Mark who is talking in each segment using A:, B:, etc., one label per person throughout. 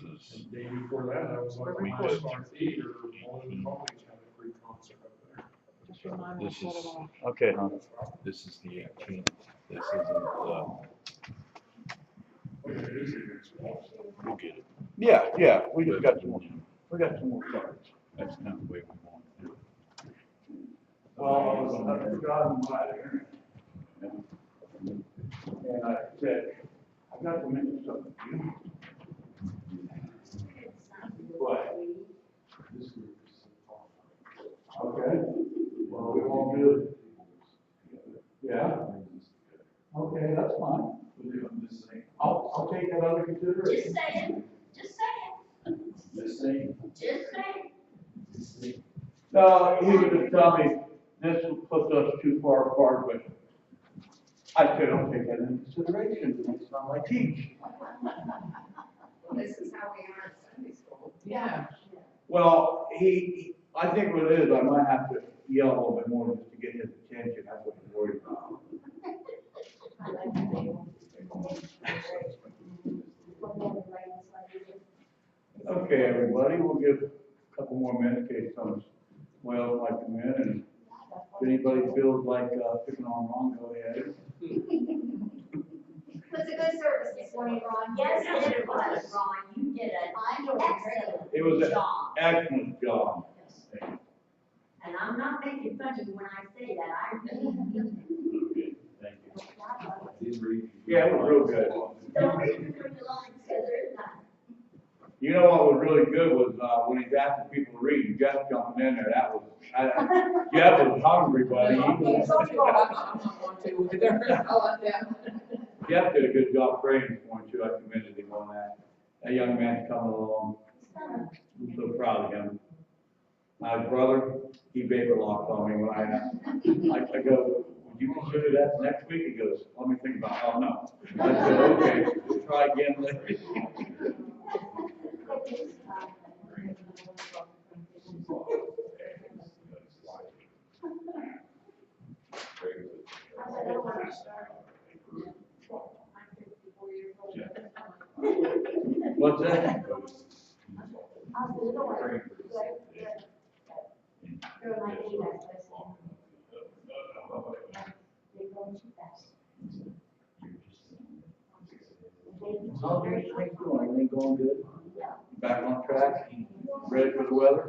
A: The day before that, I was like, my smart theater, Bowling College had a free concert up there.
B: Just remind me to
C: This
B: shut it
C: is,
B: off.
D: Okay, huh?
C: this is the 18th. This isn't, we'll get it.
D: Yeah, we just got some more, we got some more cards.
C: That's not the way we want to do it.
D: Well, I was driving by there, and I said, I got to mention something to you. What? Okay, well, we won't do it. Yeah? Okay, that's fine. I'll take that under consideration.
E: Just saying.
D: Just saying.
E: Just saying.
D: No, he was just telling me, this puts us too far apart, but I said, I'll take that into consideration, the next time I teach.
E: Well, this is how we are in Sunday school.
B: Yeah.
D: Well, I think what it is, I might have to yell a little bit more just to get his attention, that's what I'm worried about. Okay, everybody, we'll give a couple more minutes in case someone's well like to come in, and if anybody feels like picking on Ron, go ahead.
F: It was a good service this morning, Ron.
E: Yes, it was, Ron. You did an excellent
D: It was an
E: job.
D: excellent job.
E: And I'm not making fun of you when I say that. I really mean
D: Okay, thank you.
E: it.
D: Yeah, it was real good.
E: Don't read between the lines, because there's none.
D: You know what was really good was, when he's asking people to read, Jeff jumping in there, that was, Jeff was hungry, buddy.
B: No, I'm not going to either. I'll let them.
D: Jeff did a good job praying this morning too, I commended him on that. That young man's coming along, I'm so proud of him. My brother, he vapor locked on me when I asked, I go, would you consider that next week? He goes, let me think about it. Oh, no. I said, okay, we'll try again later. What's that? How's everything going? Everything going good? Back on track? Ready for the weather?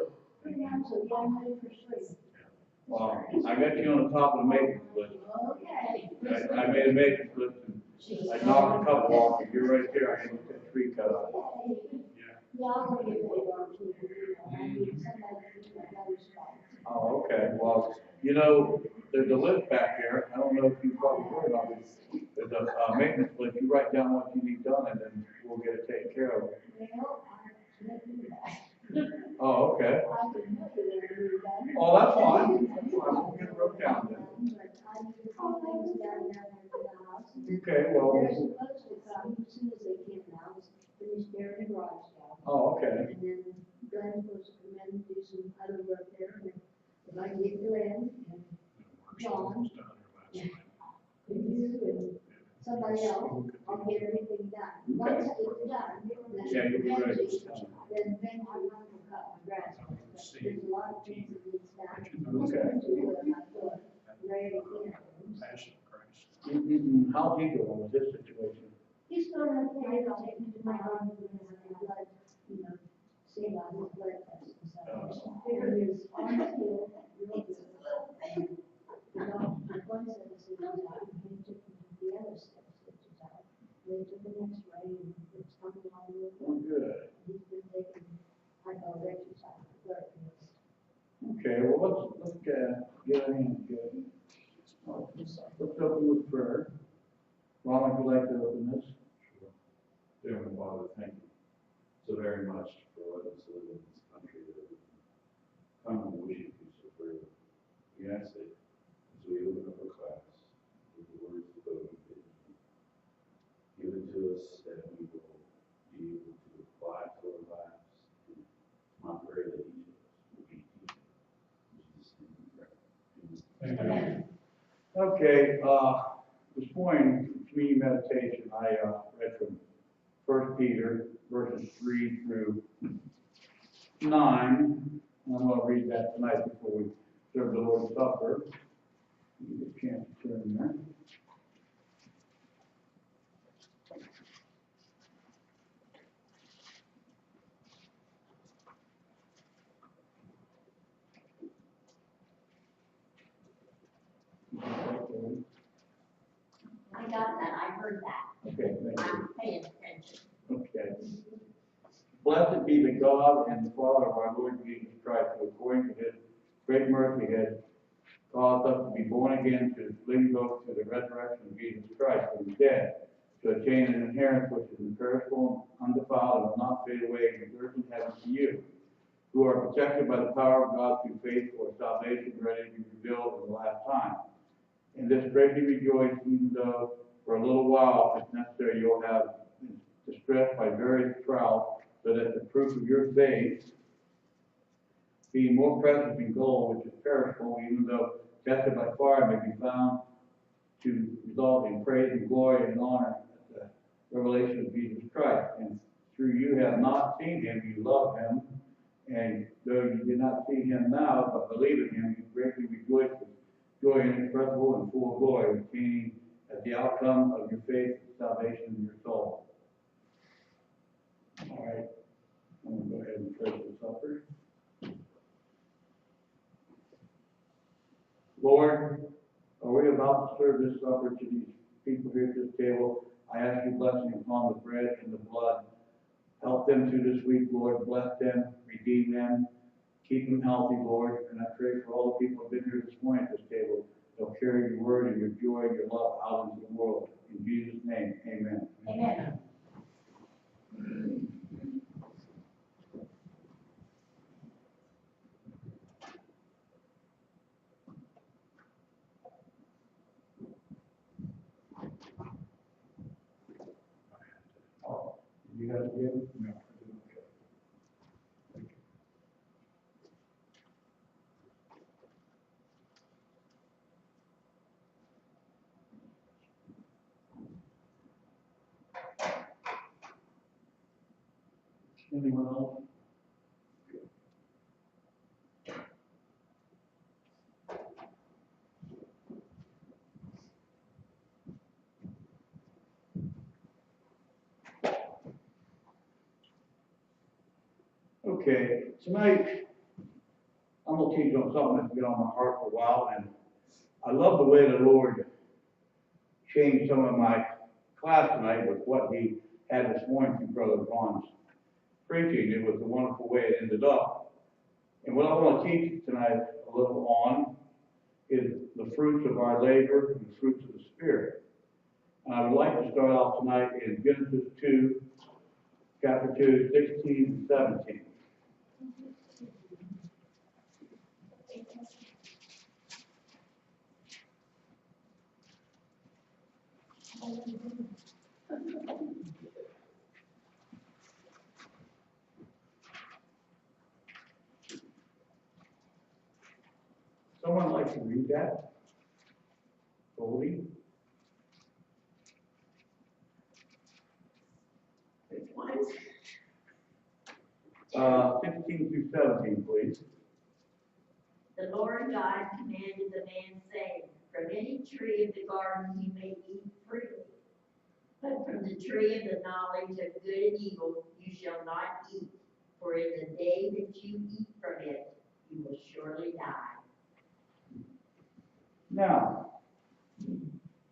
D: Well, I got you on the top of the maintenance list. I made a maintenance list and I knocked a couple off, and you're right there, I had that tree cut off. Oh, okay, well, you know, there's a list back here, I don't know if you've probably heard of it. There's a maintenance list, you write down what you need done, and then we'll get it taken care of. Oh, okay. Oh, that's fine, we'll get it wrote down then. Okay, well. Oh, okay.
G: And then Glenn's supposed to come in and do some other work there, and if I can get Glenn and John, and you and somebody else, I'll get everything done. Once it's done,
D: Yeah, you'll be ready.
G: then I'm not gonna cut my grass. There's a lot of things that needs done.
D: Okay.
G: Ready again.
D: How's he doing with this situation?
G: He's gonna okay, I'll take him to my arm and blood, you know, see about his blood test and stuff. Figure his arm still real good. You know, my one said this is out, and he took him to the other steps, which is out. They took an X-ray and it's coming along with
D: Oh,
G: him.
D: good.
G: He's been taking, like, a exercise therapy.
D: Okay, well, let's get in here. Let's open with prayer. Ron, would you like to open this?
H: Sure. Dear Heavenly Father, thank you so very much for letting us live in this country that we can come and worship you so freely. We ask that as we open up our class, with the words to go and give it to us that we will be able to apply to our lives. And my prayer that each of us will be teachers. In Jesus' name we pray. Amen.
D: Okay, this morning, community meditation, I read from 1 Peter, verses 3 through 9. And I'm going to read that tonight before we serve the Lord's Supper. You get a chance to turn there.
E: I got that, I heard that.
D: Okay, thank you.
E: I'm paying attention.
D: Okay. Blessed be the God and the Father of our Lord Jesus Christ, who according to his great mercy has caused us to be born again to living hope through the resurrection of Jesus Christ from the dead, to attain an inheritance which is imperishable, undefiled, and will not fade away, and reserved in heaven for you, who are protected by the power of God through faith for salvation ready to be revealed in the last time. In this greatly rejoice, even though for a little while, if necessary, you'll have distressed by various trials, so that the proof of your faith, being more precious than gold, which is perishable, even though tested by fire, may be found to result in praise and glory and honor at the revelation of Jesus Christ. And through you have not seen him, you love him, and though you did not see him now, but believe in him, you greatly rejoice with joy inexpressible and full of glory, obtaining as the outcome of your faith salvation in your soul. All right, I'm going to go ahead and pray for the supper. Lord, are we about to serve this supper to these people here at this table? I ask your blessing upon the bread and the blood. Help them through this week, Lord. Bless them, redeem them, keep them healthy, Lord. And I pray for all the people who have been here this morning at this table. They'll carry your word and your joy and your love out into the world. In Jesus' name, amen.
E: Amen.
D: Oh, you got it, Jim? No, I didn't. Okay. Thank you. Anyone else? Okay, tonight, I'm going to teach on something that's been on my heart for a while, and I love the way the Lord changed some of my class tonight with what he had this morning through Brother Vaughn's preaching. It was a wonderful way it ended up. And what I want to teach tonight a little on is the fruits of our labor and the fruits of the Spirit. And I would like to start off tonight in Genesis 2, chapter 2, 16 and 17. Someone like to read that? Goldie?
E: Which one?
D: 16 through 17, please.
E: The Lord God commanded the man, saying, from any tree of the garden you may eat freely, but from the tree of the knowledge of good and evil you shall not eat, for in the day that you eat from it, you will surely die.
D: Now,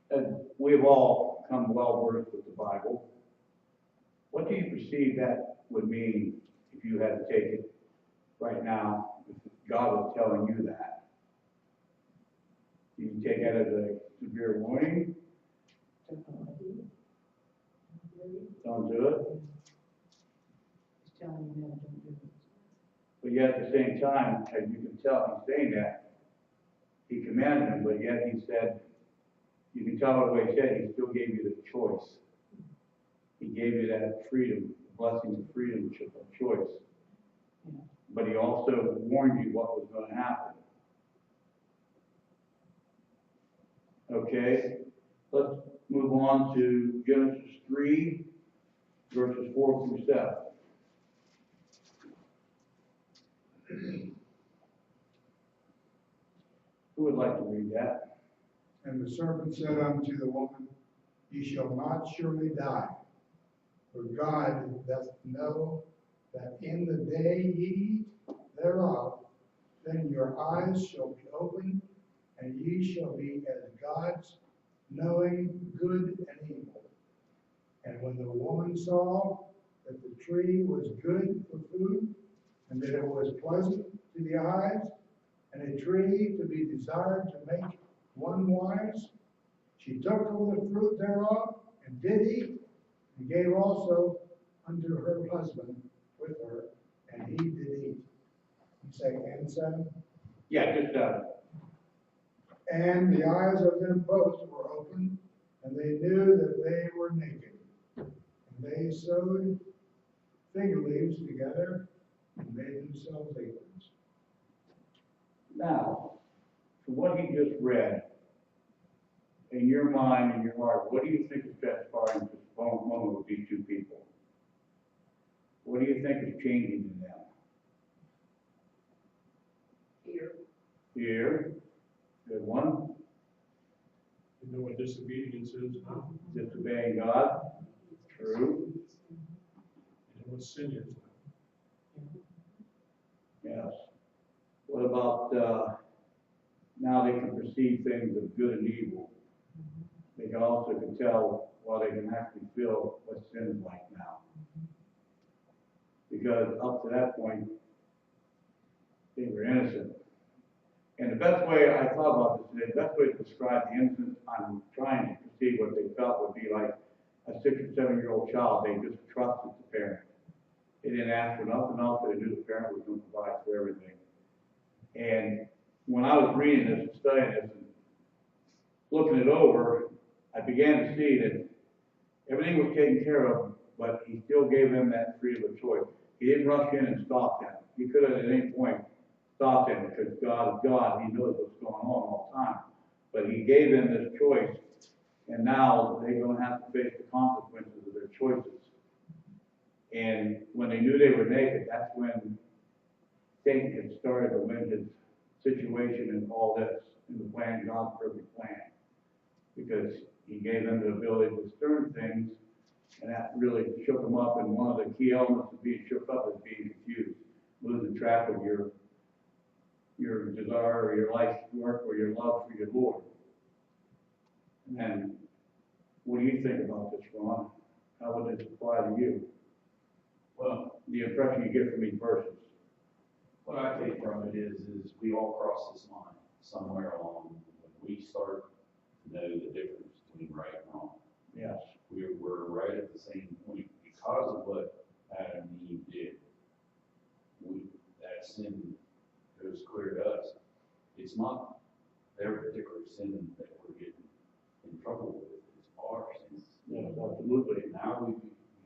D: as we've all come well versed with the Bible, what do you perceive that would mean if you had to take it right now, if God was telling you that? Do you take that as a severe warning? Don't do it.
B: He's telling you that, don't do it.
D: But yet at the same time, as you can tell, he's saying that. He commanded him, but yet he said, you can tell by the way he said, he still gave you the choice. He gave you that freedom, the blessing of freedom of choice.
B: Yeah.
D: But he also warned you what was going to happen. Okay, let's move on to Genesis 3, verses 4 through 7. Who would like to read that?
I: And the serpent said unto the woman, Ye shall not surely die, for God doth know that in the day ye eat thereof, then your eyes shall be opened, and ye shall be as gods, knowing good and evil. And when the woman saw that the tree was good for food, and that it was pleasant to the eyes, and a tree to be desired to make one wise, she took of the fruit thereof, and did eat, and gave also unto her husband with her, and he did eat. You say, and 7?
D: Yeah, just 7.
I: And the eyes of them both were opened, and they knew that they were naked. And they sewed fig leaves together, and made themselves aprons.
D: Now, from what he just read, in your mind and your heart, what do you think is transpiring at this moment with these two people? What do you think is changing in them?
B: Here.
D: Fear, good one.
A: You know what disobedience is, huh?
D: Disobeying God, true.
A: And what sin is.
D: Yes. What about, now they can perceive things of good and evil. They can also tell, well, they can actually feel what sin is like now. Because up to that point, they were innocent. And the best way, I thought about this today, the best way to describe the innocence, I'm trying to perceive what they felt would be like a 6 or 7-year-old child. They just trusted the parent. They didn't ask for nothing else, but they knew the parent was going to provide for everything. And when I was reading this and studying this and looking it over, I began to see that everything was taken care of, but he still gave them that freedom of choice. He didn't rush in and stop them. He could have at any point stopped them because God is God. He knows what's going on all the time. But he gave them this choice, and now they're going to have to face the consequences of their choices. And when they knew they were naked, that's when Satan had started to win his situation in all this, in the plan, God's perfect plan. Because he gave them the ability to discern things, and that really shook them up. And one of the key elements of being shook up is being confused, losing track of your desire or your life's work or your love for your Lord. And then, what do you think about this, Ron? How would this apply to you?
H: Well,
D: The impression you get from these verses.
H: what I take from it is we all cross this line somewhere along when we start to know the difference between right and wrong.
D: Yes.
H: We're right at the same point because of what Adam and Eve did. That sin goes clear to us. It's not their particular sin that we're getting in trouble with. It's our sins.
D: Yes, absolutely.
H: Now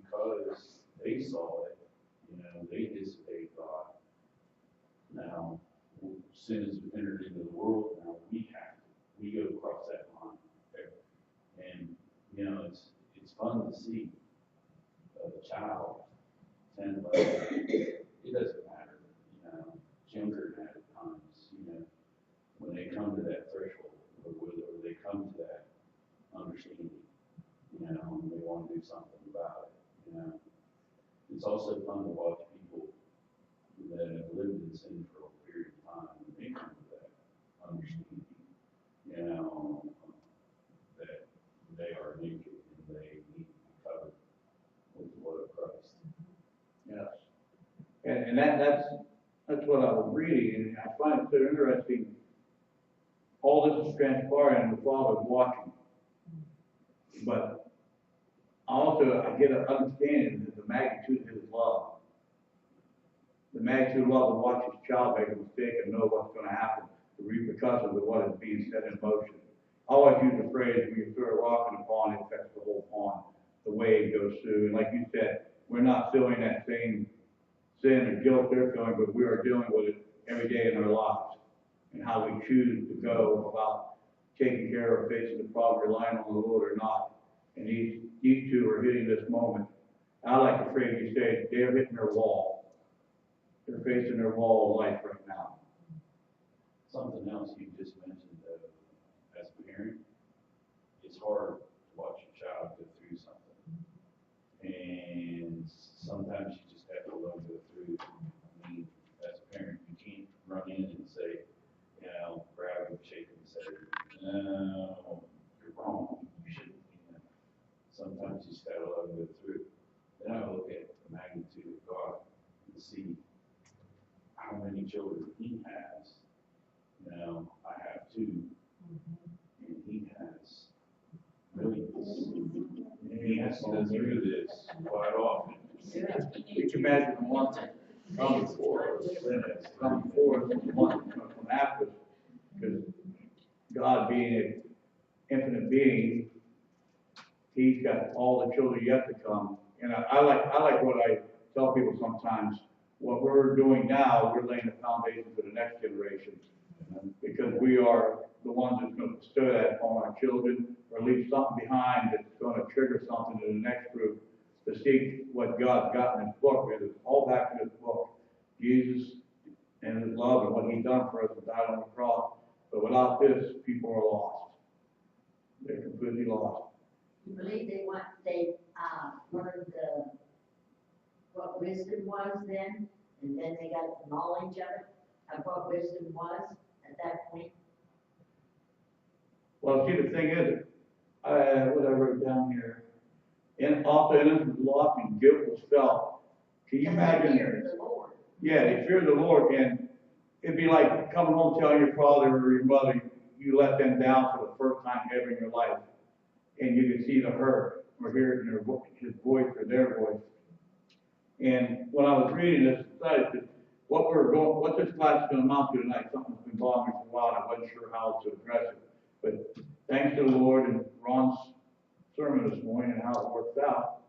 H: because they saw it, they disobeyed God. Now, sin has entered into the world. Now we go across that line there. And, it's fun to see a child, 10, 11, it doesn't matter, younger at times, when they come to that threshold, or they come to that understanding, and they want to do something about it, It's also fun to watch people that have lived in sin for a period of time, and they come to that understanding, that they are naked and they need to be covered with the blood of Christ.
D: Yes. And that's what I was reading, and I find it so interesting. All this is transpiring, and the Father's watching. But I get an understanding of the magnitude of his love. The magnitude of love to watch his child make a mistake and know what's going to happen, the repercussions of what is being set in motion. I always use the phrase, when you throw a rock in a pond, it affects the whole pond. The wave goes through, and like you said, we're not feeling that same sin or guilt they're feeling, but we are dealing with it every day in our lives. And how we choose to go about taking care of facing the problem, relying on the Lord or not. And these two are hitting this moment I like the phrase you said, they're hitting their wall. They're facing their wall of life right now.
H: Something else you just mentioned, as a parent, it's hard to watch your child go through something. And sometimes you just have to let them go through. I mean, as a parent, you can't run in and say, you know, grab them, shake them, and say, no, you're wrong, you shouldn't, you know. Sometimes you just gotta let them go through. Then I look at the magnitude of God and see how many children he has. You know, I have 2, and he has millions. And he has to go through this quite often.
D: You can imagine the one that comes before us, the one that comes from after us, because God being an infinite being, he's got all the children yet to come. And I like what I tell people sometimes. What we're doing now, we're laying the foundation for the next generation. Because we are the ones that's going to bestow that upon our children, or leave something behind that's going to trigger something in the next group to see what God's got in his book. It's all back in his book. Jesus and his love and what he's done for us and died on the cross. But without this, people are lost. They're completely lost.
E: You believe they learned what wisdom was then, and then they got the knowledge of it, of what wisdom was at that point?
D: Well, see, the thing is, what I wrote down here, and also innocence was lost and guilt was felt. Can you
E: And they
D: imagine?
E: feared the Lord.
D: Yeah, they fear the Lord, and it'd be like coming home telling your father or your mother you let them down for the first time ever in your life, and you could see the hurt or hear it in his voice or their voice. And when I was reading this, I said, what this class is going to amount to tonight, something that's been bothering me for a while, and I wasn't sure how to address it. But thanks to the Lord and Ron's sermon this morning and how it worked out,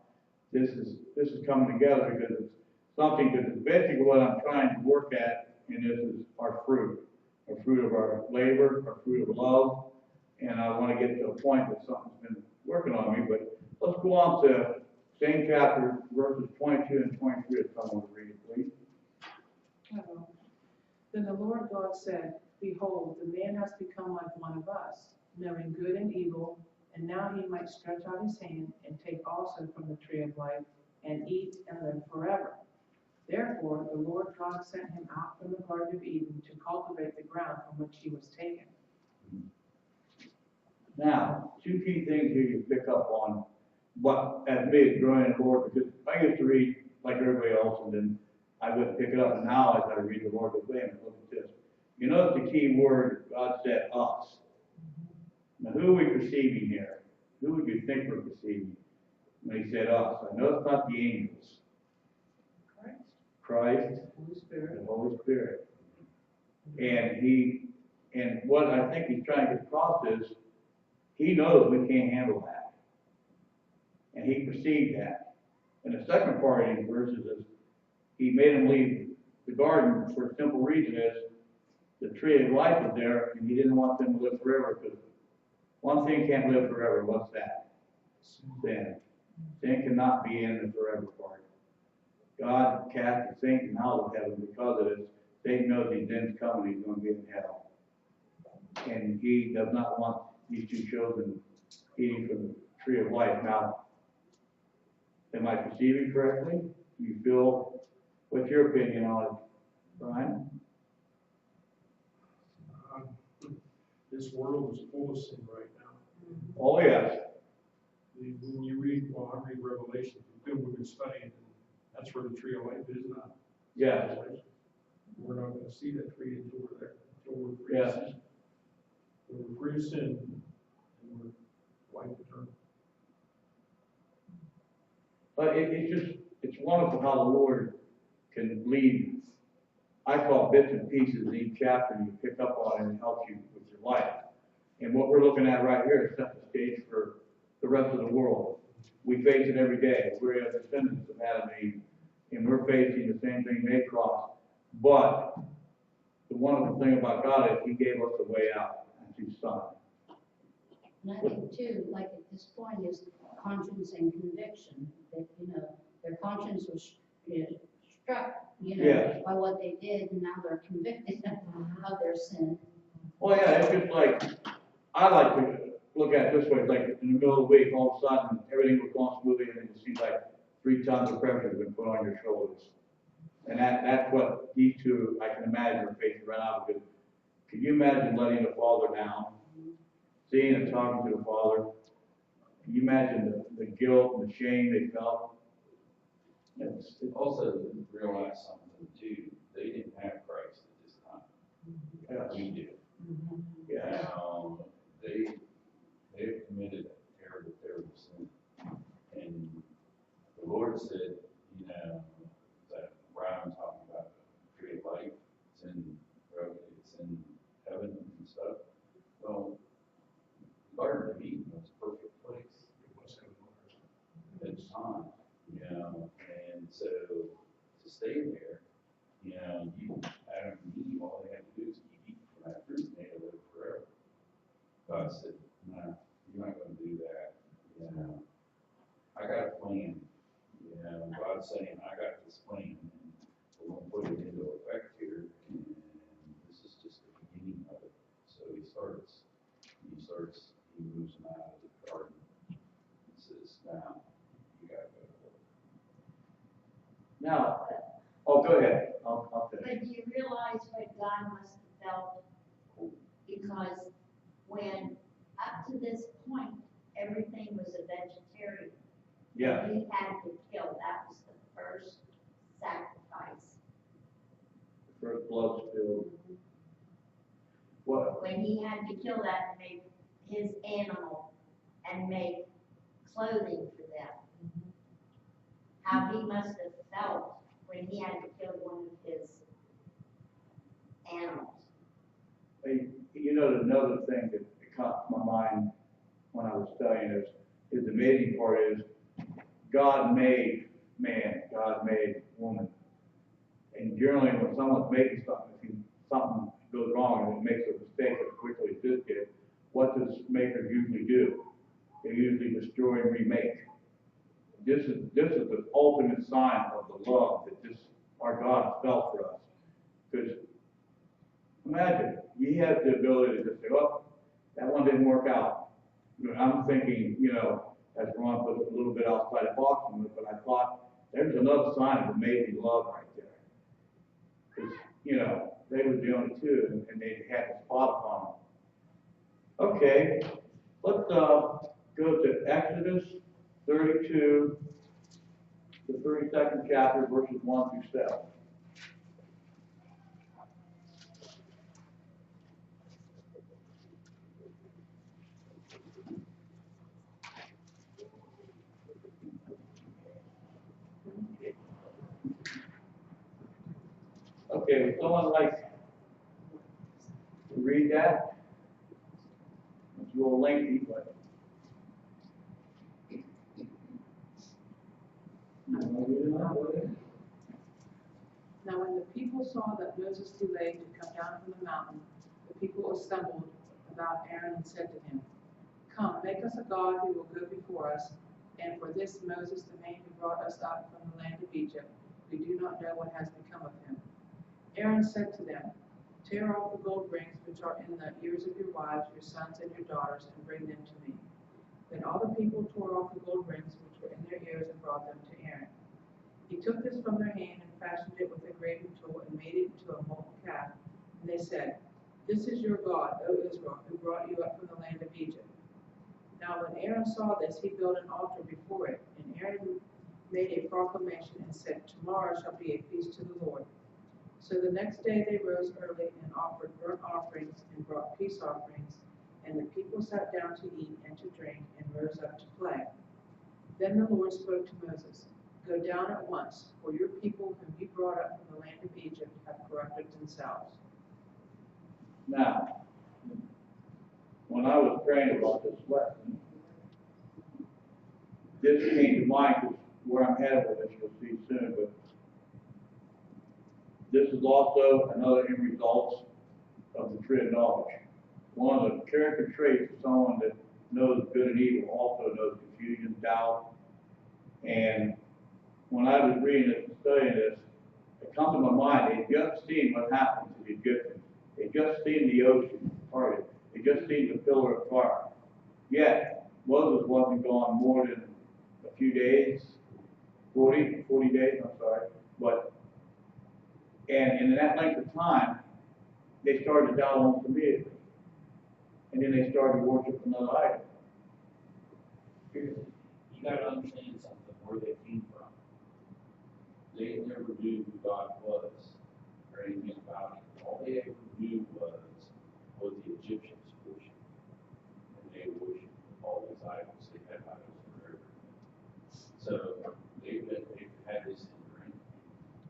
D: this is coming together because it's something that is basically what I'm trying to work at, and this is our fruit of our labor, our fruit of love, and I want to get to a point that something's been working on me. But let's go on to same chapter, verses 22 and 23, if someone would read it, please.
B: Then the Lord God said, Behold, the man has become like one of us, knowing good and evil, and now he might stretch out his hand and take also from the tree of life, and eat and live forever. Therefore the Lord God sent him out from the Garden of Eden to cultivate the ground from which he was taken.
D: Now, 2 key things here you pick up on, but as me, is growing in the Lord, because I used to read like everybody else, and then I wouldn't pick it up. And now as I read the Lord, I go, wait a minute, look at this. You notice the key word, God said us. Now, who are we perceiving here? Who would you think we're perceiving when he said us? I know it's not the angels. Christ,
B: Holy Spirit.
D: the Holy Spirit. And what I think he's trying to get across is, he knows we can't handle that. And he perceived that. And the second part of these verses is, he made him leave the garden for a simple reason is, the tree of life was there, and he didn't want them to live forever, because one thing can't live forever. What's that? Sin. Sin cannot be in the forever part. God cast Satan out of heaven because of this. Satan knows his end's coming, he's going to be in hell. And he does not want these 2 children eating from the tree of life. Now, am I perceiving correctly? Do you feel, what's your opinion on it, Brian?
A: This world is full of sin right now.
D: Oh, yes.
A: When you read, well, I read Revelation, we've been studying, and that's where the tree of life is now.
D: Yes.
A: We're not gonna see that tree until we're there, until we're free of sin. When we're free of sin, and we're life eternal.
D: But it's wonderful how the Lord can leave, I call bits and pieces in each chapter, and you pick up on it and it helps you with your life. And what we're looking at right here is set the stage for the rest of the world. We face it every day. We're descendants of Adam and Eve, and we're facing the same thing they crossed. But the wonderful thing about God is he gave us a way out. That's his son.
G: And I think too, like at this point is conscience and conviction, that, their conscience was, struck,
D: Yes.
G: by what they did, and now they're convicted of their sin.
D: Well, yeah, it's just like, I like to look at it this way, like in the middle of the week, all of a sudden, everything was going smoothly, and it seems like 3 tons of pressure has been put on your shoulders. And that's what these two, I can imagine, are facing right now, because can you imagine letting the father down? Seeing and talking to the father? Can you imagine the guilt and the shame they felt? It's,
H: Also, realize something too, they didn't have Christ at this time.
D: yes,
H: We did.
D: yes.
H: They committed a terrible, terrible sin. And the Lord said, that Brian talking about the tree of life, it's in heaven and stuff. Well, the Garden of Eden was a perfect place at the time, and so to stay there, Adam and Eve, all they had to do is keep eating from that fruit, and they'd live forever. God said, no, you're not gonna do that, I got a plan, God's saying, I got this plan, and we're gonna put it into effect here, and this is just the beginning of it. So he moves them out of the garden, and says, now, you gotta go to work.
D: Now, oh, go ahead, I'll finish.
E: But do you realize what God must have felt? Because when, up to this point, everything was a vegetarian.
D: Yeah,
E: He had to kill, that was the first sacrifice.
D: first blood spilled. What,
E: When he had to kill that and make his animal and make clothing for them. How he must have felt when he had to kill one of his animals.
D: hey, another thing that caught my mind when I was studying is the amazing part is, God made man, God made woman. And generally, when someone's making something, if something goes wrong and it makes a mistake as quickly as this did, what does makers usually do? They usually destroy and remake. This is the ultimate sign of the love that our God felt for us. Because imagine, He has the ability to just say, "Oh, that one didn't work out." I'm thinking, as Ron put it, a little bit outside the box, but I thought there's another sign of amazing love right there. Because, they were the only two, and they had the spot upon them. Okay, let's go to Exodus 32, the 32nd chapter, verses 1 through 7. Okay, would someone like to read that? It's a little lengthy, but.
B: Now when the people saw that Moses delayed to come down from the mountain, the people assembled about Aaron and said to him, "Come, make us a god who will go before us, and for this Moses, the man who brought us up from the land of Egypt, we do not know what has become of him." Aaron said to them, "Tear off the gold rings which are in the ears of your wives, your sons, and your daughters, and bring them to me." Then all the people tore off the gold rings which were in their ears and brought them to Aaron. He took this from their hand and fashioned it with a graving tool and made it into a molten calf. And they said, "This is your God, O Israel, who brought you up from the land of Egypt." Now when Aaron saw this, he built an altar before it, and Aaron made a proclamation and said, "Tomorrow shall be a feast to the Lord." So the next day they rose early and offered burnt offerings and brought peace offerings, and the people sat down to eat and to drink and rose up to play. Then the Lord spoke to Moses, "Go down at once, for your people whom you brought up from the land of Egypt have corrupted themselves."
D: Now, when I was praying about this lesson, this came to mind, because where I'm headed with this, you'll see soon, but this is also another end result of the tree of knowledge. One of the character traits of someone that knows good and evil also knows confusion, doubt, and when I was reading this and studying this, it comes to my mind, they just seen what happened to the Egyptians. They just seen the ocean parted. They just seen the pillar of fire. Yet, Moses wasn't gone more than a few days, 40 days, I'm sorry. But, and in that length of time, they started to doubt almost immediately. And then they started to worship another idol.
H: You gotta understand something, where they came from. They never knew who God was, or anything about it. All they ever knew was what the Egyptians worshiped. And they worshiped all these idols, they had idols for everything. So, they've had this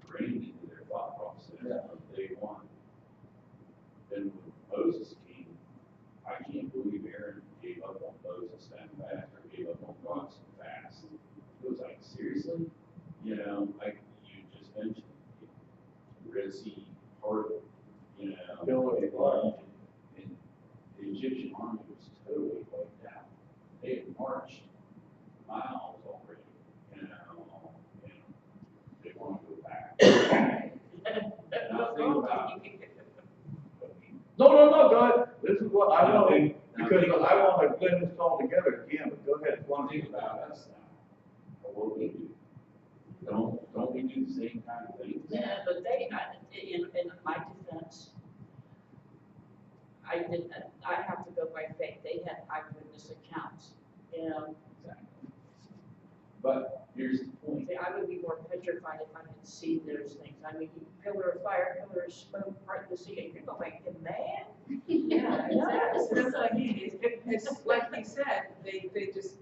H: ingrained into their thought process from day one. Then when Moses came, I can't believe Aaron gave up on Moses that fast, or gave up on God so fast. It was like, seriously? You know, like you just mentioned, the Red Sea parted, you know, and the Egyptian army was totally wiped out. They had marched miles already, you know, and they want to go back. Now think about it.
D: No, go ahead. This is what I know, because I want to blend this all together again, but go ahead.
H: One thing about us now, or what we do. Don't we do the same kind of things?
J: Yeah, but they, in my defense, I have to go by faith. They had eyewitness accounts, you know.
H: Exactly. But here's the point.
J: See, I would be more petrified if I had seen those things. I mean, pillar of fire, pillar of smoke, part of the sea, and you're going, man?
B: Yeah, exactly. That's what I mean. It's like he said, they just,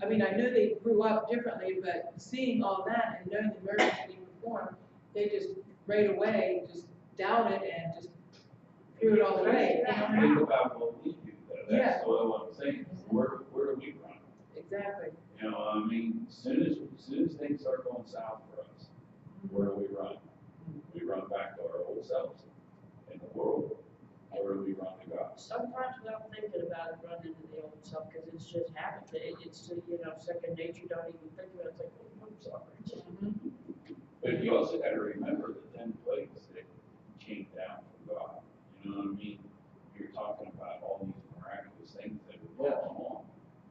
B: I mean, I know they grew up differently, but seeing all that and knowing the murders being performed, they just right away just doubted and just threw it all away.
H: Think about what we do, though.
B: Yeah.
H: That's what I'm saying. Where do we run?
B: Exactly.
H: You know, I mean, as soon as things start going south for us, where do we run? We run back to our old selves in the world. Or do we run to God?
J: Sometimes without thinking about it, run into the old self, because it's just habit. It's, you know, second nature, don't even think about it. It's like, oh, I'm sorry.
H: But you also got to remember the 10 plagues that came down from God. You know what I mean? You're talking about all these miraculous things that were going on.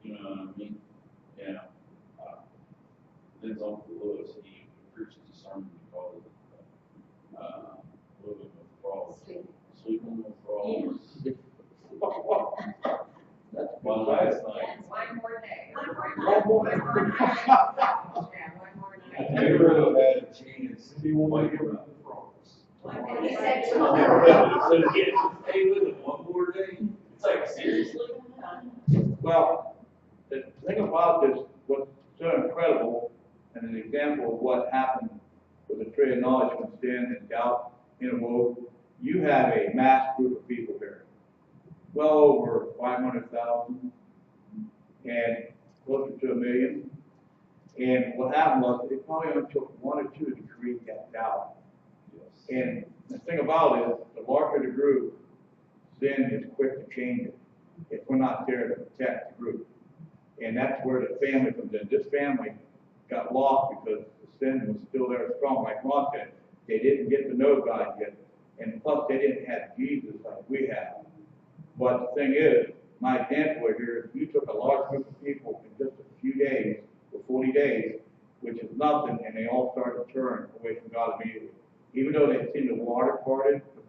H: You know what I mean? Yeah. Then Uncle Lewis, he preached a sermon called Living with Frogs. Sleeping with Frogs.
D: That's
H: One last night.
F: One more day.
D: One more day.
F: Yeah, one more
H: I
F: night.
H: never have had a chance to
A: He won't
H: like
A: give
H: it.
A: up the frogs.
F: He said
H: So
F: tomorrow.
H: you get to stay with it one more day? It's like, seriously?
D: Well, the thing about this, what's so incredible, and an example of what happened with the tree of knowledge when sin and doubt interwove, you have a mass group of people here. Well over 500,000 and closer to 1 million. And what happened was it probably only took 1 or 2 to create that doubt. And the thing about it is, the larger the group, sin is quick to change it if we're not there to protect the group. And that's where the family comes in. This family got lost because the sin was still there strong, like Ron said. They didn't get to know God yet. And plus, they didn't have Jesus like we have. But the thing is, my example here is you took a large group of people in just a few days, or 40 days, which is nothing, and they all started to turn away from God immediately. Even though they'd seen the water parted, the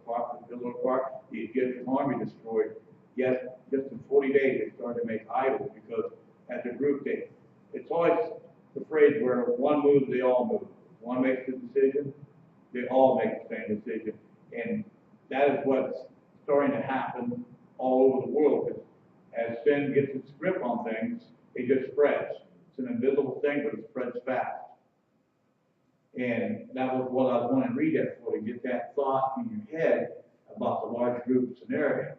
D: pillar apart, the Egyptian army destroyed, yet just in 40 days they started to make idols because as a group, it's always the phrase where one moves, they all move. One makes the decision, they all make the same decision. And that is what's starting to happen all over the world. Because as sin gets its grip on things, it just spreads. It's an invisible thing, but it spreads fast. And that was what I was wanting to read that for, to get that thought in your head about the large group scenario.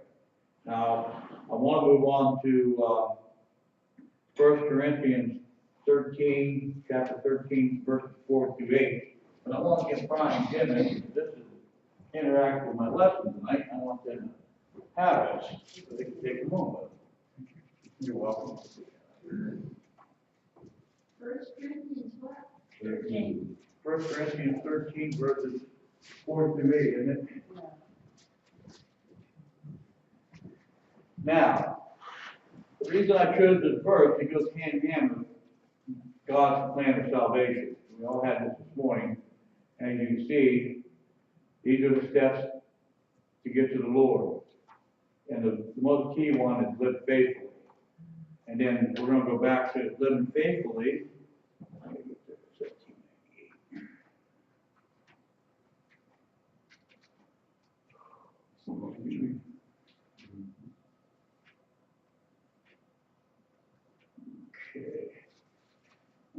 D: Now, I want to move on to 1 Corinthians 13, chapter 13, verses 4 through 8. But I want to get Brian and Jim in, because this is interact with my lesson tonight. I want them to have it, so they can take them home with them. You're welcome.
E: 1 Corinthians what?
J: 13.
D: 1 Corinthians 13 verses 4 through 8, isn't it?
B: Yeah.
D: Now, the reason I chose this verse, it goes hand in hand with God's plan of salvation. We all had this morning, and as you can see, these are the steps to get to the Lord. And the most key one is live faithfully. And then we're going to go back to living faithfully. Let me get to 1798.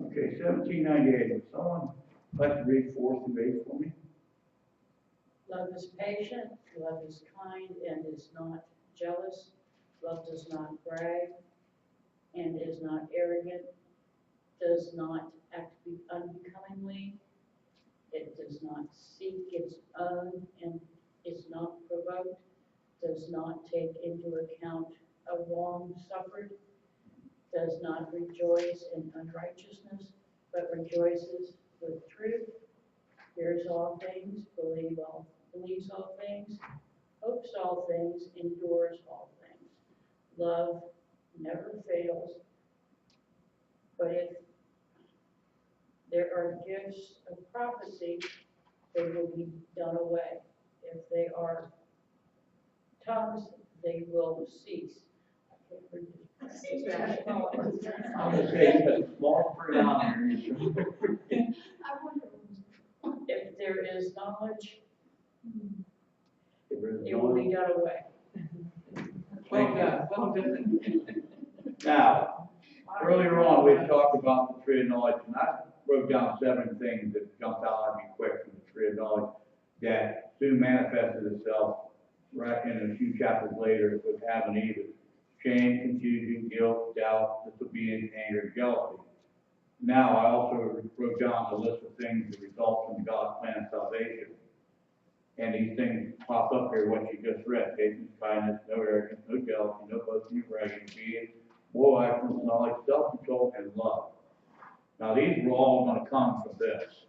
D: Okay, 1798. Would someone like to read 4 through 8 for me?
J: Love is patient, love is kind and is not jealous. Love does not brag and is not arrogant, does not act unbecomingly. It does not seek its own and is not provoked, does not take into account a wrong suffered, does not rejoice in unrighteousness, but rejoices with truth, hears all things, believes all things, hopes all things, endures all things. Love never fails, but if there are gifts of prophecy, they will be done away. If they are tongues, they will cease. I can't read this.
D: I'm going to say you got a small print on there.
J: If there is knowledge,
D: There is
J: it will be
D: no-
J: done away.
B: Well done, well done.
D: Now, earlier on, we talked about the tree of knowledge, and I wrote down 7 things that jumped out at me quick from the tree of knowledge that soon manifested itself right in a few chapters later with Adam and Eve. Shame, confusion, guilt, doubt, disobedience, anger, jealousy. Now, I also wrote down a list of things that result from God's plan of salvation. And these things pop up here, what you just read: patience, kindness, no arrogance, no jealousy, no boasting or bragging, being more excellence, knowledge, self-control, and love. Now, these were all going to come from this.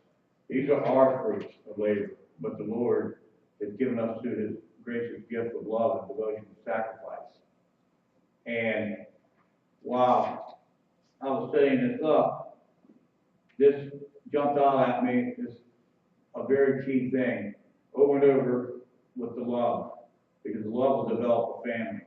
D: These are our fruits of labor, but the Lord has given us through His gracious gift of love and devotion and sacrifice. And while I was setting this up, this jumped out at me as a very key thing, over and over, with the love, because love will develop a family.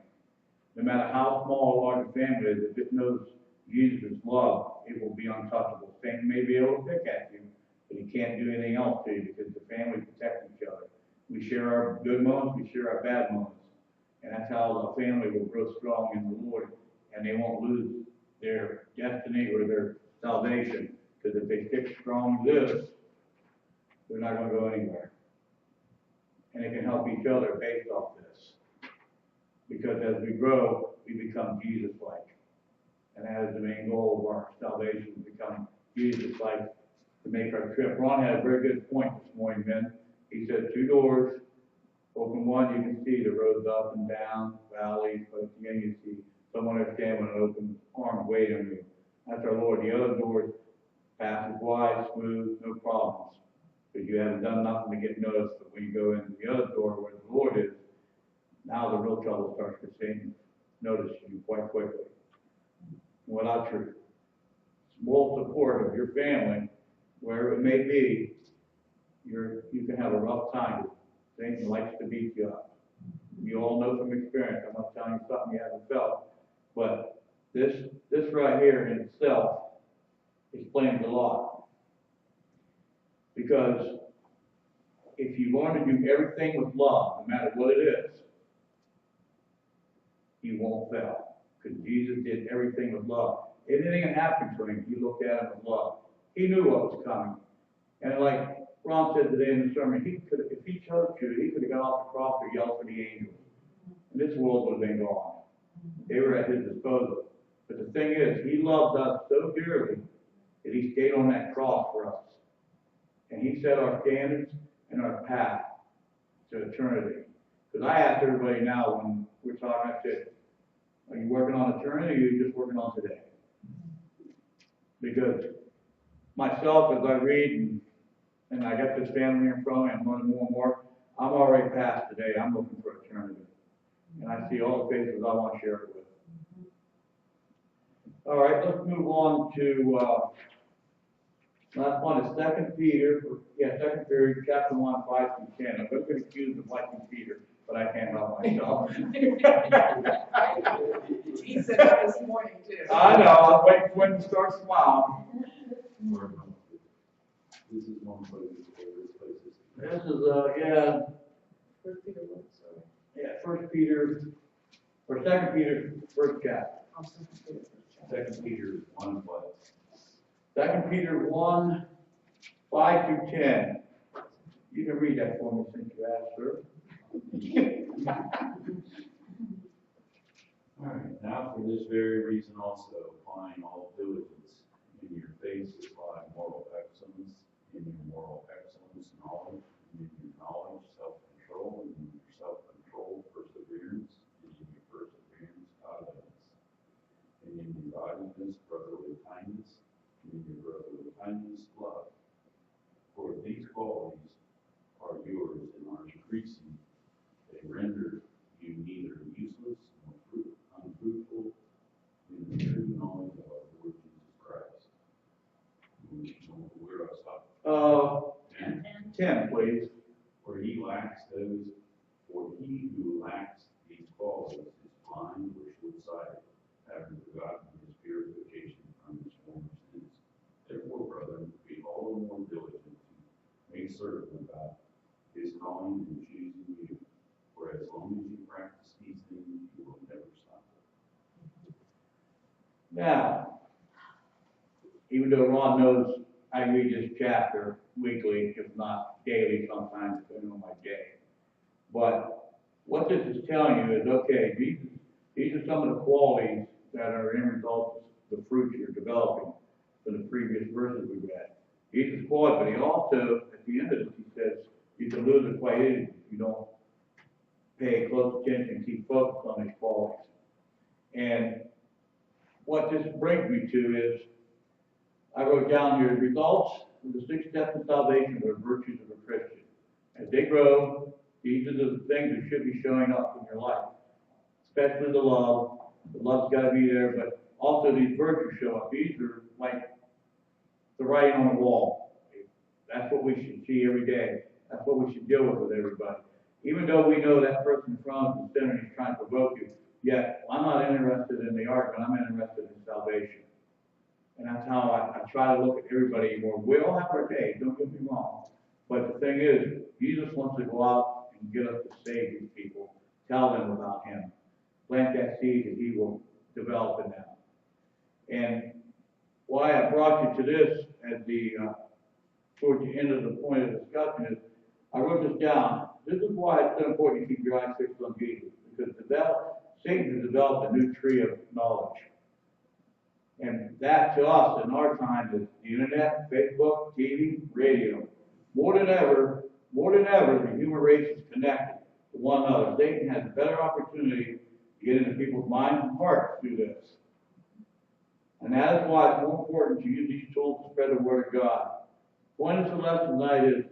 D: No matter how small or large a family is, if it knows Jesus' love, it will be untouchable. Satan may be able to pick at you, but he can't do anything else to you, because the family protects each other. We share our good moments, we share our bad moments. And that's how the family will grow strong in the Lord, and they won't lose their destiny or their salvation, because if they stick strong to this, they're not going to go anywhere. And they can help each other based off this. Because as we grow, we become Jesus-like. And that is the main goal of our salvation, to become Jesus-like, to make our trip. Ron had a very good point this morning, men. He said 2 doors. Open one, you can see the roads up and down, valleys, but at the end you see someone that's standing with an open arms waiting on you. That's our Lord. The other doors passes wide, smooth, no problems. Because you haven't done nothing to get noticed. But when you go into the other door where the Lord is, now the real trouble starts to Satan notice you quite quickly. Without your moral support of your family, wherever it may be, you can have a rough time. Satan likes to beat you up. You all know from experience. I'm not telling you something you haven't felt, but this right here in itself explains a lot. Because if you learn to do everything with love, no matter what it is, you won't fail. Because Jesus did everything with love. Anything that happened to him, he looked at it with love. He knew what was coming. And like Ron said today in the sermon, if he chose to, he could have got off the cross or yelled for the angels. And this world would have been gone. They were at his disposal. But the thing is, he loved us so dearly that he stayed on that cross for us. And he set our standards and our path to eternity. Because I ask everybody now when we're talking, I said, are you working on eternity or are you just working on today? Because myself, as I read and I got this family here in front of me, I'm learning more and more, I'm already past today, I'm looking for eternity. And I see all the faces I want to share it with. All right, let's move on to, last one is 2 Peter, 2 Peter, chapter 1, 5 through 10. I'm going to get accused of liking Peter, but I can't help myself.
B: He said that this morning too.
D: I know, I was waiting for him to start smiling.
H: This is one place, favorite places.
D: This is, yeah,
B: First Peter one, sorry.
D: yeah, 1 Peter, or 2 Peter, first chapter.
B: Oh, Second Peter, first chapter.
H: 2 Peter 1 what?
D: 2 Peter 1, 5 through 10. You can read that for me since you asked, sir.
H: All right, now for this very reason also, applying all diligence, in your faith supply moral excellence, in your moral excellence, knowledge, and in your knowledge, self-control, and in your self-control, perseverance, and in your perseverance, godliness, and in your godliness, brotherly kindness, and in your brotherly kindness, love. For these qualities are yours and are increasing, they render you neither useless nor unfruitful in the true knowledge of our Lord Jesus Christ. Where else up?
D: 10, please.
H: For he who lacks these qualities is blind or short-sighted, having forgotten his purification from his former sins. Therefore, brethren, be all the more diligent to make certain about his calling and choosing you. For as long as you practice these things, you will never stumble.
D: Now, even though Ron knows I read this chapter weekly, if not daily sometimes, depending on my day. But what this is telling you is, okay, these are some of the qualities that are in result of the fruits you're developing from the previous verses we read. These are qualities, but he also, at the end of it, he says, you can lose it quite easily if you don't pay close attention and keep focused on these qualities. And what this brings me to is, I wrote down here, the results of the 6 steps of salvation are virtues of a Christian. As they grow, these are the things that should be showing up in your life, especially the love. The love's got to be there, but also these virtues show up. These are like the writing on the wall. That's what we should see every day. That's what we should deal with everybody. Even though we know that person in front of us is sinner and he's trying to provoke you, yet I'm not interested in the argument, I'm interested in salvation. And that's how I try to look at everybody anymore. We all have our day, don't get me wrong. But the thing is, Jesus wants to go out and get us to save these people, tell them about him, plant that seed that he will develop in them. And why I brought you to this at the towards the end of the point of discussion is, I wrote this down. This is why it's so important to keep your eyes fixed on Jesus, because Satan has developed a new tree of knowledge. And that to us in our time is the internet, Facebook, TV, radio. More than ever, the human race is connected to one another. Satan has a better opportunity to get into people's minds and hearts through this. And that is why it's more important to use these tools to spread the word of God. The point of the lesson tonight is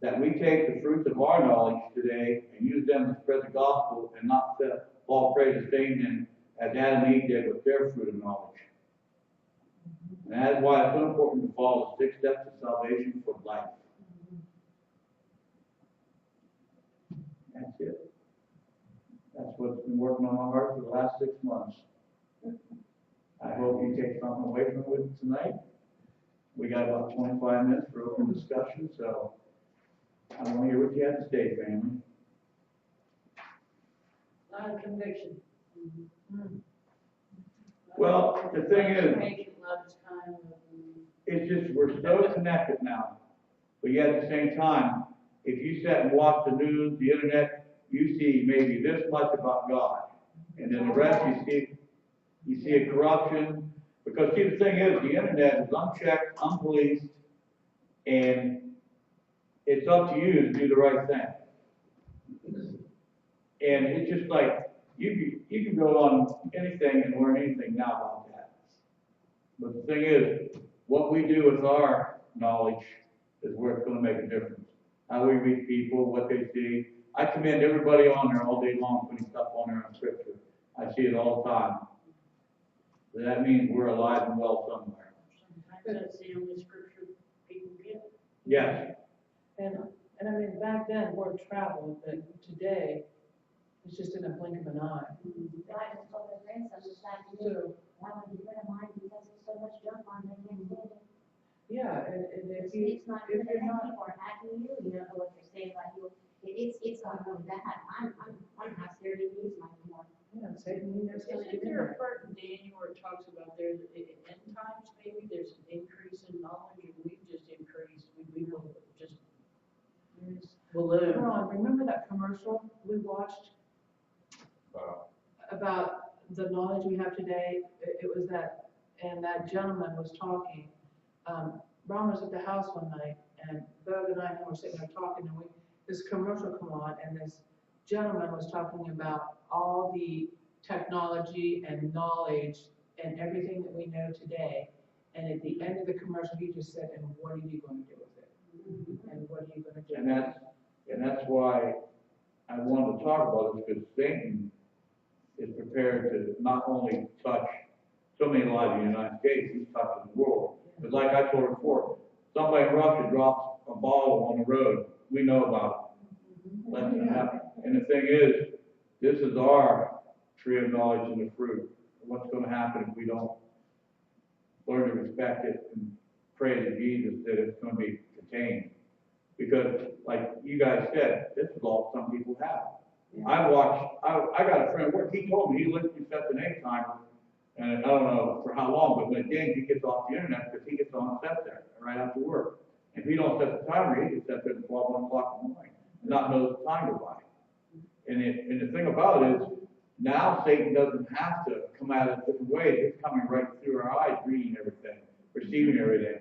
D: that we take the fruits of our knowledge today and use them to spread the gospel and not fall prey to Satan as Adam and Eve did with their fruit of knowledge. And that is why it's so important to follow the 6 steps of salvation for life. That's it. That's what's been working on my heart for the last 6 months. I hope you take something away from it tonight. We got about 25 minutes for open discussion, so I want to hear what you have to say, family.
J: A lot of conviction.
D: Well, the thing is,
J: Patient, love is kind.
D: it's just we're so connected now. But yet at the same time, if you sit and watch the news, the internet, you see maybe this much about God. And then the rest you see a corruption. Because see, the thing is, the internet is unchecked, unpoliced, and it's up to you to do the right thing. And it's just like, you can go on anything and learn anything now about that. But the thing is, what we do with our knowledge is where it's gonna make a difference. How we reach people, what they see. I commend everybody on there all day long putting stuff on there on scripture. I see it all the time. So that means we're alive and well somewhere.
J: Sometimes that's the only scripture people get.
D: Yes,
B: And I mean, back then, word traveled, but today, it's just in a blink of an eye.
G: I just told my grandson this afternoon,
B: So,
G: I want to get rid of mine because there's so much junk on it, I can't stand it.
B: yeah, and if you,
G: It's not
B: if
G: good,
B: you're
G: and
B: not,
G: people are hacking you, you don't know what they're saying about you. It's going really bad. I'm not scared to use mine anymore.
B: yeah, Satan, you know, supposed to
J: Isn't
B: get in
J: there a
B: there.
J: part in Daniel where it talks about there, that in end times, maybe there's an increase in knowledge, and we've just increased, we will just balloon.
B: Ron, remember that commercial we watched
C: Wow.
B: about the knowledge we have today? It was that, and that gentleman was talking. Ron was at the house one night, and Doug and I were sitting there talking, and this commercial come on, and this gentleman was talking about all the technology and knowledge and everything that we know today. And at the end of the commercial, he just said, and what are you going to do with it? And what are you going to do?
D: and that's why I wanted to talk about this, because Satan is prepared to not only touch so many lives in the United States, he's touching the world. But like I told her before, somebody in Russia drops a ball on the road, we know about it. That's gonna happen. And the thing is, this is our tree of knowledge and the fruit. What's gonna happen if we don't learn to respect it and pray to Jesus that it's gonna be contained? Because, like you guys said, this is all some people have. I got a friend at work, he told me he literally sets an egg timer, and I don't know for how long, but when it dings, he gets off the internet because he gets on and sets there right after work. If he don't set the timer, he can set there at 12, 1 o'clock in the morning, and not know the time go by. And the thing about it is, now Satan doesn't have to come at us different ways. It's coming right through our eyes, reading everything, perceiving everything.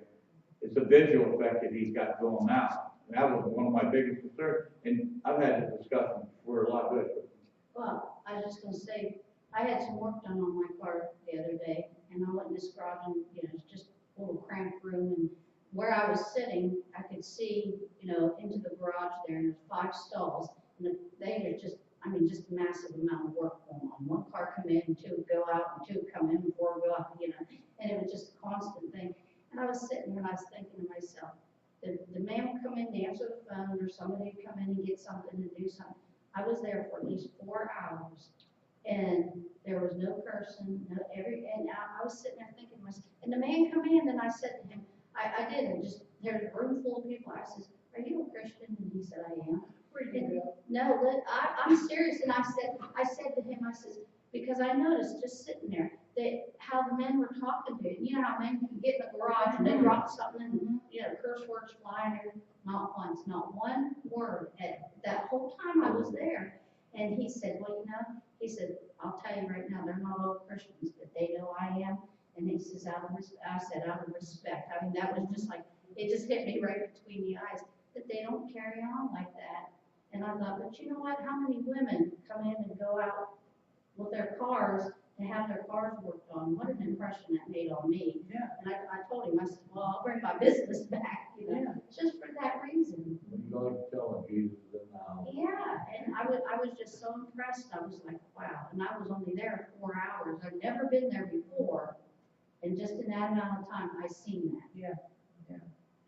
D: It's a visual effect that he's got going now. And that was one of my biggest concerns. And I've had this discussion for a lot of it.
K: Well, I was just gonna say, I had some work done on my car the other day, and I went in this garage and, it's just a little cramped room, and where I was sitting, I could see, into the garage there, and there's 5 stalls, and they are just a massive amount of work going on. One car come in, and 2 would go out, and 2 would come in, and 4 would go out, and it was just a constant thing. And I was sitting there, and I was thinking to myself, the man would come in and answer the phone, or somebody would come in and get something and do something. I was there for at least 4 hours, and there was no cursing, and I was sitting there thinking to myself, and the man come in, and I said to him, there's a room full of people, I says, are you a Christian? And he said, I am.
J: Where'd you go?
K: No, I'm serious, and I said to him, I says, because I noticed just sitting there, that how the men were talking to him. You know how men can get in the garage and they drop something and, curse words flying there. Not once, not one word at that whole time I was there. And he said, well, he said, I'll tell you right now, they're not all Christians, but they know I am. And he says, I said, out of respect. I mean, that was just like, it just hit me right between the eyes, that they don't carry on like that. And I thought, but you know what, how many women come in and go out with their cars to have their cars worked on? What an impression that made on me.
B: Yeah.
K: And I told him, I said, well, I'll bring my business back,
B: Yeah.
K: just for that reason.
D: When you go to tell him Jesus is now.
K: Yeah, and I was just so impressed. I was like, wow. And I was only there 4 hours. I've never been there before. And just in that amount of time, I seen that.
B: Yeah.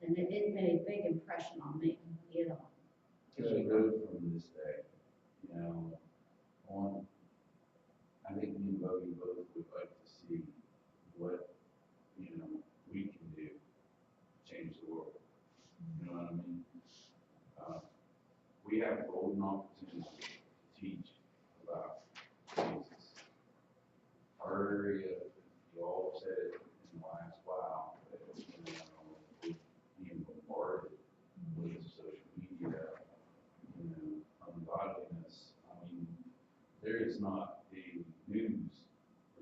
K: And it made a big impression on me,
H: Take good from this day, I think me and Bobby both would like to see what, we can do to change the world. You know what I mean? We have golden opportunity to teach about Jesus. Our area, you all said it in the last while, that, being bombarded with social media, ungodliness. There is not a news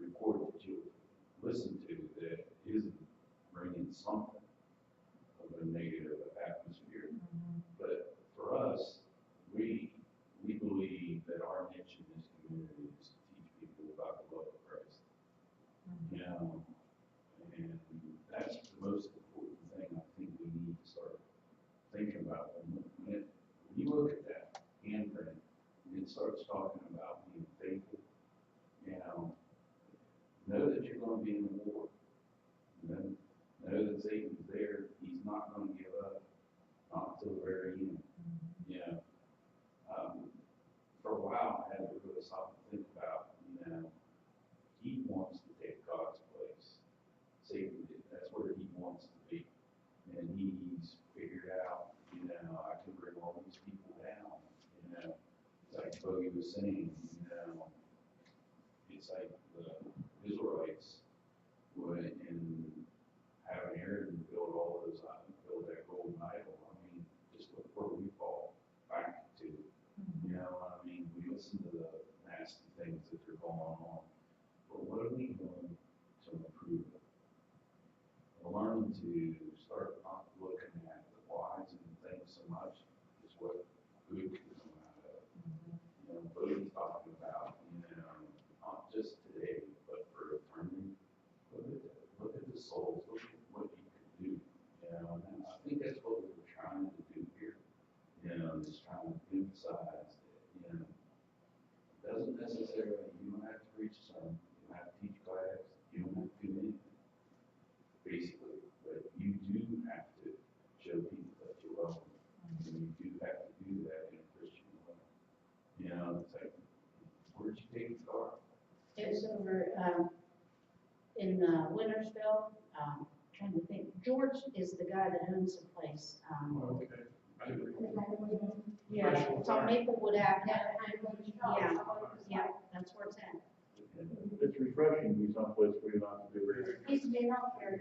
H: report that you listen to that isn't bringing something of a negative atmosphere. But for us, we believe that our niche in this community is to teach people about the love of Christ. And that's the most handprint, and it starts talking about being faithful, know that you're gonna be in the war. Know that Satan's there, he's not gonna give up, not until the very end, For a while, I had to really stop and think about, he wants to take God's place. Satan, that's where he wants to be. And he's figured out, I can bring all these people down, Like Bogey was saying, it's like the Israelites would, and having Aaron build all those, build that golden idol. I mean, just look where we fall back to. We listen to the nasty things that are going on, but what are we doing to improve it? We're learning to start not looking at the whys and things so much, is what good can come out of. What are we talking about? Not just today, but for eternity. Look at the souls. Look at what you can do. And I think that's what we were trying to do here. Just trying to emphasize that. It doesn't necessarily. You don't have to preach a sermon. You don't have to teach class. You don't have to do anything. Basically, but you do have to show people that you love them. And you do have to do that in a Christian way. It's like, where'd you take the car?
K: It's over, in, Wintersville, trying to think, George is the guy that owns the place.
A: Okay. I agree.
K: Yeah,
A: Professional
K: it's on
A: fire.
K: Maplewood Avenue. Yeah, that's where it's at.
D: It's refreshing to be someplace where you don't have to do it.
G: He's been out there,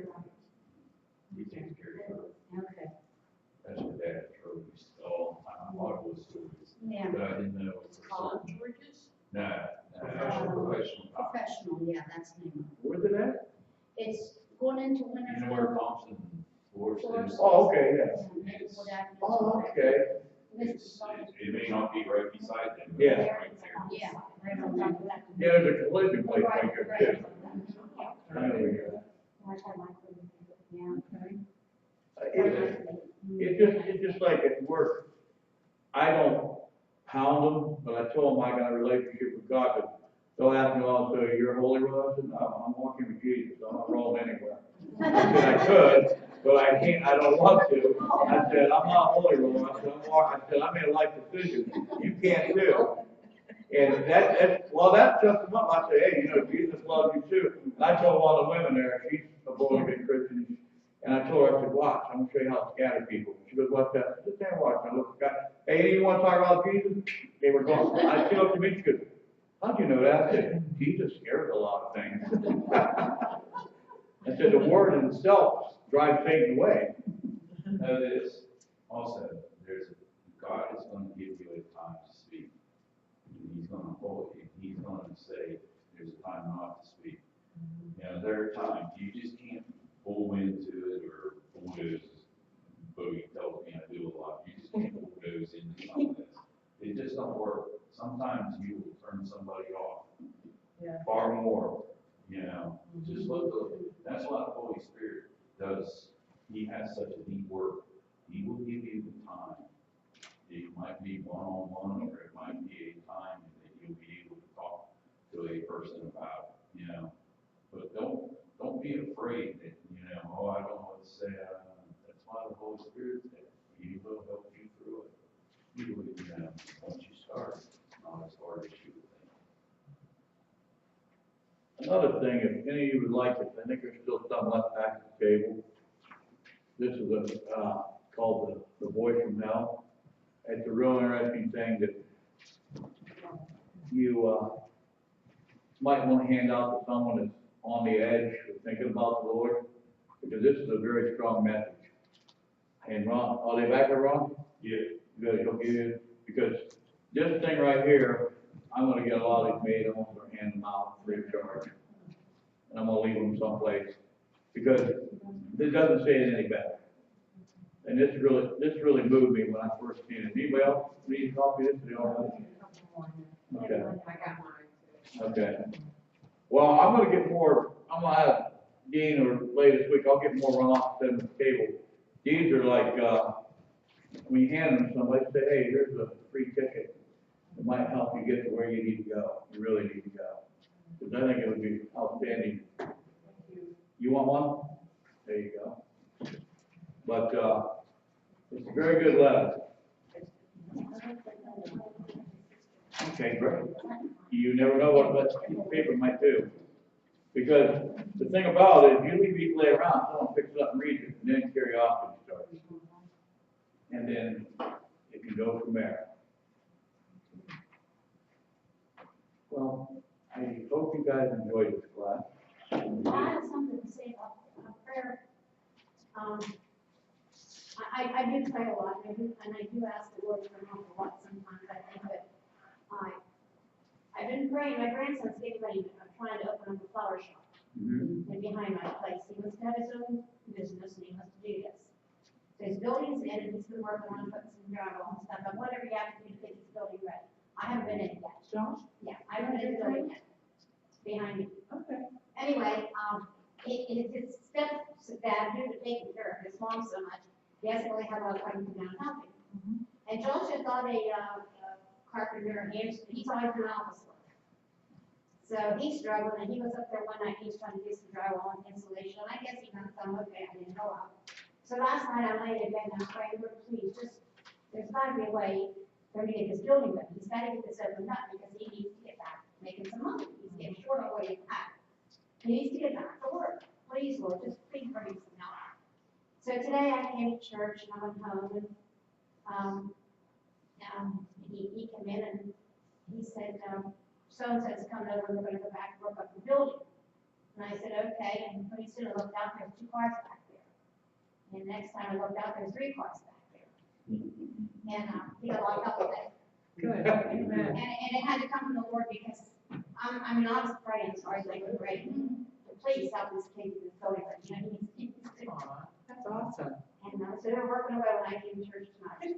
H: He takes care of it.
K: Okay.
H: That's what Dad drove me all the time. I thought it was stories.
K: Yeah.
H: But I didn't know.
J: It's called George's?
H: No, professional cop.
K: Professional, yeah, that's the name.
D: Where's it at?
K: It's going into
H: You know where
K: Wintersville.
H: Thompson Forest is?
D: Oh, okay, yeah.
K: Maplewood Avenue.
D: Oh, okay.
H: It may not be right beside them. But
D: Yeah.
H: it's right there.
K: Yeah, right on top of that.
D: Yeah, there's a collision place right there too. I know where you're at.
K: Yeah.
D: It's just like at work, I don't pound them, but I tell them I got a relationship with God, but they'll ask me also, you're a holy roller? I said, no, I'm walking with Jesus, I'm not rolling anywhere. I said I could, but I can't, I don't want to. I said, I'm not a holy roller. I said, I made a life decision you can't do. And that shuts them up. I said, hey, Jesus loves you too. And I told one of the women there, she's a born again Christian, and I told her, I said, watch, I'm gonna show you how to scatter people. She goes, what's that? I said, sit there and watch. I looked at her, hey, you wanna talk about Jesus? They were going, I said, up to me, she goes, how'd you know that? I said, Jesus scares a lot of things. I said, the word in itself drives Satan away.
H: Know this, also, God is gonna give you a time to speak. He's gonna hold you, he's gonna say, there's a time not to speak. There are times, you just can't bull into it or bulldoze, Bogey tells me I do a lot, you just can't bulldoze into some of this. It just don't work. Sometimes you will turn somebody off.
B: Yeah.
H: Far more, just that's what the Holy Spirit does. He has such a deep work. He will give you the time. It might be one-on-one, or it might be a time that you'll be able to talk to a person about it, But don't be afraid that, I don't know what to say. That's why the Holy Spirit's there. He will help you through it. He will, once you start, it's not as hard as you would think.
D: Another thing, if any of you would like it, I think there's still some left back at the table. This is called the Voice from Hell. It's a real interesting thing that you might want to hand out to someone that's on the edge of thinking about the Lord, because this is a very strong message. And Ron, are they back there, Ron?
H: Yeah.
D: Good, he'll give you, because this thing right here, I'm gonna get a lot of these made, I'm gonna hand them out free of charge. And I'm gonna leave them someplace, because it doesn't say it any better. And this really moved me when I first seen it. Anybody else need a copy of this? They all have it? Okay.
F: I got mine.
D: Okay. Well, I'm gonna have Dean, or later this week, I'll get more run off than the table. These are like, when you hand them to somebody, say, hey, here's a free ticket. might help you get to where you need to go, you really need to go. Because I think it would be outstanding. You want one? There you go. But, it's a very good letter. Okay, great. You never know what that piece of paper might do. Because the thing about it, if you leave these lay around, someone picks it up and reads it, and then curiosity starts. And then it can go from there. Well, I hope you guys enjoyed this class.
G: Well, I have something to say about prayer. I do pray a lot, and I do ask the Lord for help a lot sometimes, I think, but I've been praying, my grandson's getting ready, trying to open up a flower shop. And behind my place, he wants to have his own business, and he wants to do this. So his building's in, and he's been working on putting some drywall and stuff, but whatever you have to do to get his building ready. I haven't been in it yet.
B: Josh?
G: Yeah, I haven't been in the building yet. It's behind me.
B: Okay.
G: Anyway, his stepdad, due to taking care of his mom so much, he hasn't really had a lot of time to come down and help him. And Josh had got a carpenter, and he's always been office work. So he's struggling, and he was up there one night, he was trying to do some drywall and insulation, and I guess he done some, okay, I didn't know how. So last night I laid in bed and I was praying, Lord, please, there's gotta be a way for me to get this building ready. He's gotta get this opened up because he needs to get back making some money. He's getting short on what he's at. He needs to get back to work. Please, Lord, just please bring him some help. So today I came to church and I went home and he came in and he said, so-and-so's coming over, we're gonna go back and work up the building. And I said, okay, and pretty soon I looked out, there's 2 cars back there. And next time I looked out, there's 3 cars back there. And he got locked up with it.
B: Good, amen.
G: And it had to come from the Lord because, I was praying as hard as I could pray. Please help this kid get this building ready, you know, he needs to.
B: Aw, that's awesome.
G: And so they're working away when I came to church tonight.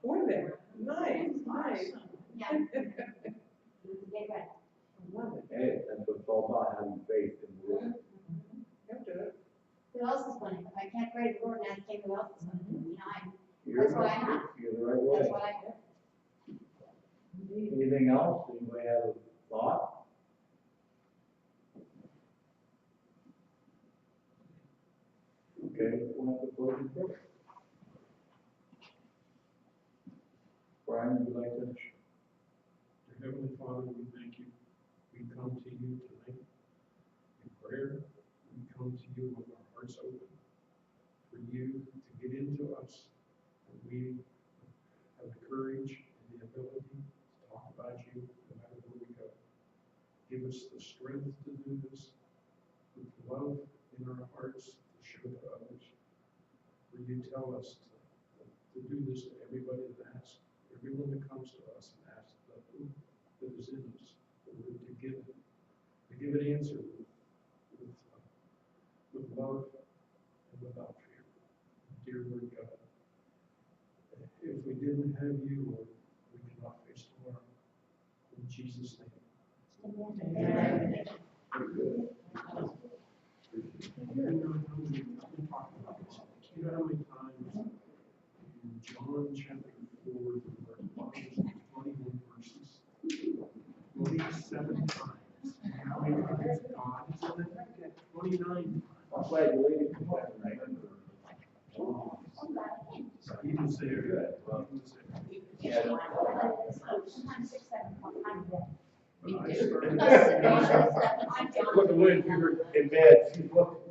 B: Were they? Nice, nice.
G: Yeah. Get ready.
B: Love it.
D: Hey, that's what it's all about, having faith in the Lord.
B: You'll do it.
G: Who else is going to? If I can't pray to the Lord and ask him who else is going to? You know,
D: You're
G: that's what I have.
D: You're the right
G: That's
D: way.
G: what I do.
D: Anything else? Anybody have a thought? Okay, we'll have to close the prayer. Brian, would you like to?
A: Dear Heavenly Father, we thank you. We come to you tonight in prayer. We come to you with our hearts open for you to get into us. And we have the courage and the ability to talk about you no matter where we go. Give us the strength to do this with love in our hearts to show to others. For you tell us to do this to everybody that asks. Everyone that comes to us and asks the hope that is in us, that we're to give an answer with love and without fear. Dear Lord God, if we didn't have you, Lord, we cannot face tomorrow. In Jesus' name.
G: Amen.
A: You know how many times in John chapter 4, the Colossians 21 verses, 27 times. How many times God is in it? 29 times.
D: I'm glad you waited for that tonight.
A: He was there. He was there.
D: Yeah.
G: Sometimes 6, 7 times.
A: But I started.
D: Look at Lynn, you were in bed, she looked